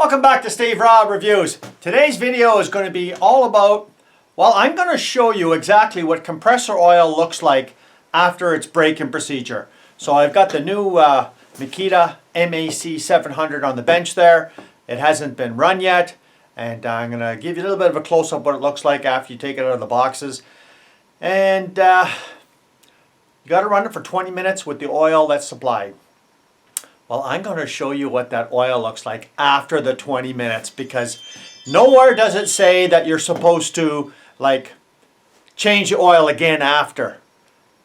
Welcome back to Steve Robb Reviews. Today's video is going to be all about, well, I'm going to show you exactly what compressor oil looks like after its break-in procedure. So I've got the new Makita Mac700 on the bench there. It hasn't been run yet, and I'm going to give you a little bit of a close-up what it looks like after you take it out of the boxes. And you got to run it for 20 minutes with the oil that's supplied. Well, I'm going to show you what that oil looks like after the 20 minutes, because nowhere does it say that you're supposed to change the oil again after.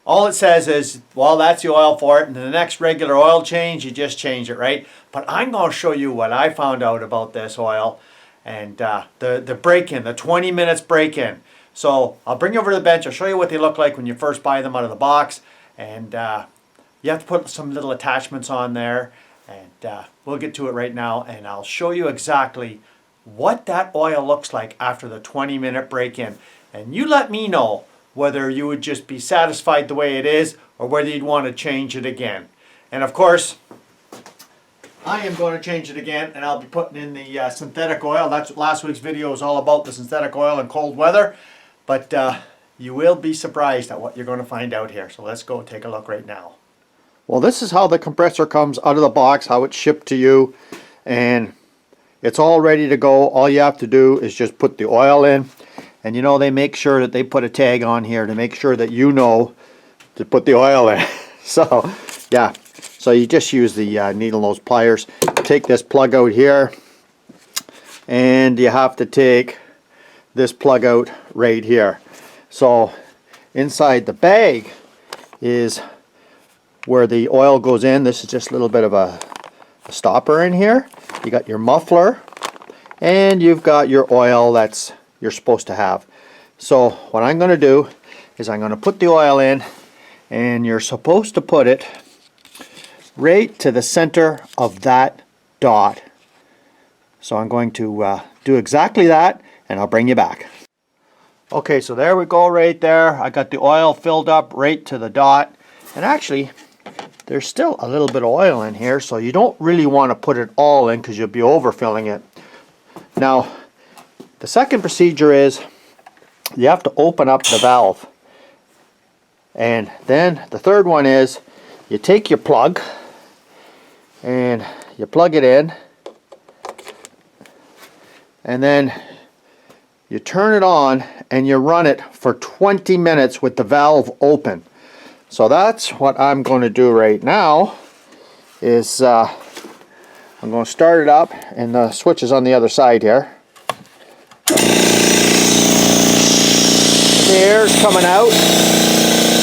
All it says is, well, that's the oil for it, and the next regular oil change, you just change it, right? But I'm going to show you what I found out about this oil and the break-in, the 20 minutes break-in. So I'll bring you over to the bench. I'll show you what they look like when you first buy them out of the box, and you have to put some little attachments on there, and we'll get to it right now, and I'll show you exactly what that oil looks like after the 20-minute break-in. And you let me know whether you would just be satisfied the way it is or whether you'd want to change it again. And of course, I am going to change it again, and I'll be putting in the synthetic oil. That's what last week's video was all about, the synthetic oil in cold weather. But you will be surprised at what you're going to find out here. So let's go and take a look right now. Well, this is how the compressor comes out of the box, how it's shipped to you, and it's all ready to go. All you have to do is just put the oil in, and you know, they make sure that they put a tag on here to make sure that you know to put the oil in. So yeah, so you just use the needle nose pliers. Take this plug out here, and you have to take this plug out right here. So inside the bag is where the oil goes in. This is just a little bit of a stopper in here. You got your muffler, and you've got your oil that's you're supposed to have. So what I'm going to do is I'm going to put the oil in, and you're supposed to put it right to the center of that dot. So I'm going to do exactly that, and I'll bring you back. Okay, so there we go right there. I got the oil filled up right to the dot, and actually there's still a little bit of oil in here, so you don't really want to put it all in because you'll be overfilling it. Now, the second procedure is you have to open up the valve. And then the third one is you take your plug and you plug it in, and then you turn it on and you run it for 20 minutes with the valve open. So that's what I'm going to do right now. Is I'm going to start it up, and the switch is on the other side here. The air's coming out.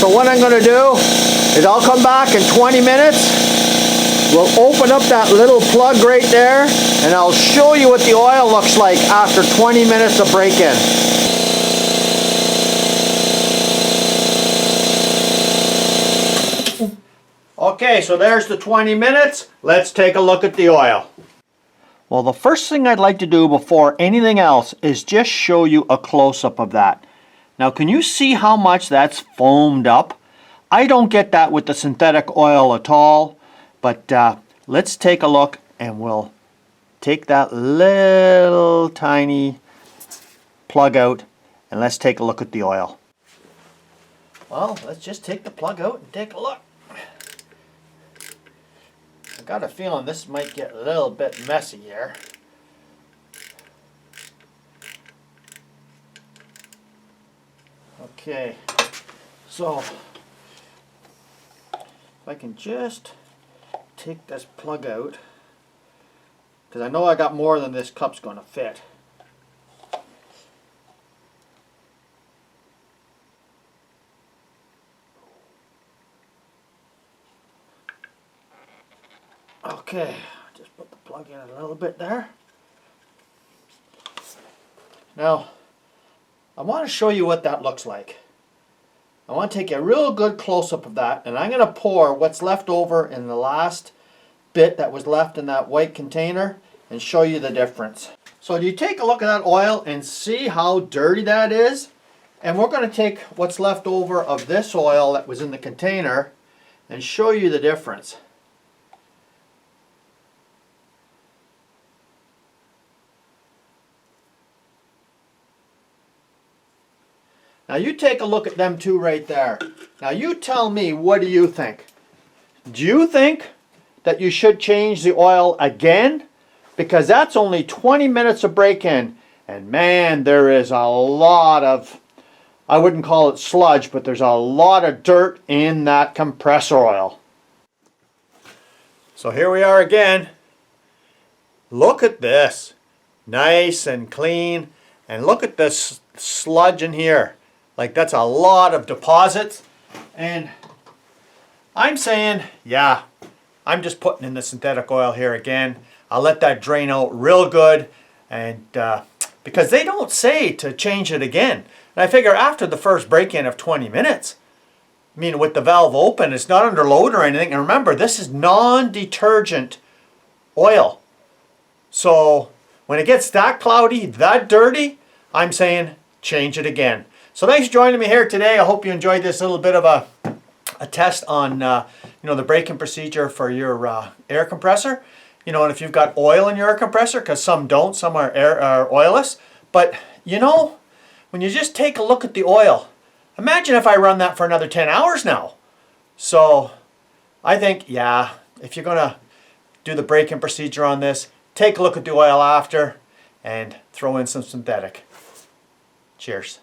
So what I'm going to do is I'll come back in 20 minutes. We'll open up that little plug right there, and I'll show you what the oil looks like after 20 minutes of break-in. Okay, so there's the 20 minutes. Let's take a look at the oil. Well, the first thing I'd like to do before anything else is just show you a close-up of that. Now, can you see how much that's foamed up? I don't get that with the synthetic oil at all, but let's take a look, and we'll take that little tiny plug out, and let's take a look at the oil. Well, let's just take the plug out and take a look. I got a feeling this might get a little bit messy here. Okay, so if I can just take this plug out, because I know I got more than this cup's going to fit. Okay, just put the plug in a little bit there. Now, I want to show you what that looks like. I want to take a real good close-up of that, and I'm going to pour what's left over in the last bit that was left in that white container and show you the difference. So you take a look at that oil and see how dirty that is, and we're going to take what's left over of this oil that was in the container and show you the difference. Now you take a look at them two right there. Now you tell me, what do you think? Do you think that you should change the oil again? Because that's only 20 minutes of break-in. And man, there is a lot of, I wouldn't call it sludge, but there's a lot of dirt in that compressor oil. So here we are again. Look at this. Nice and clean. And look at this sludge in here. Like, that's a lot of deposits. And I'm saying, yeah, I'm just putting in the synthetic oil here again. I'll let that drain out real good. And because they don't say to change it again. And I figure after the first break-in of 20 minutes, I mean, with the valve open, it's not under load or anything. And remember, this is non-detergent oil. So when it gets that cloudy, that dirty, I'm saying change it again. So thanks for joining me here today. I hope you enjoyed this little bit of a test on the break-in procedure for your air compressor. You know, and if you've got oil in your air compressor, because some don't, some are oilless. But you know, when you just take a look at the oil, imagine if I run that for another 10 hours now. So I think, yeah, if you're gonna do the break-in procedure on this, take a look at the oil after and throw in some synthetic. Cheers.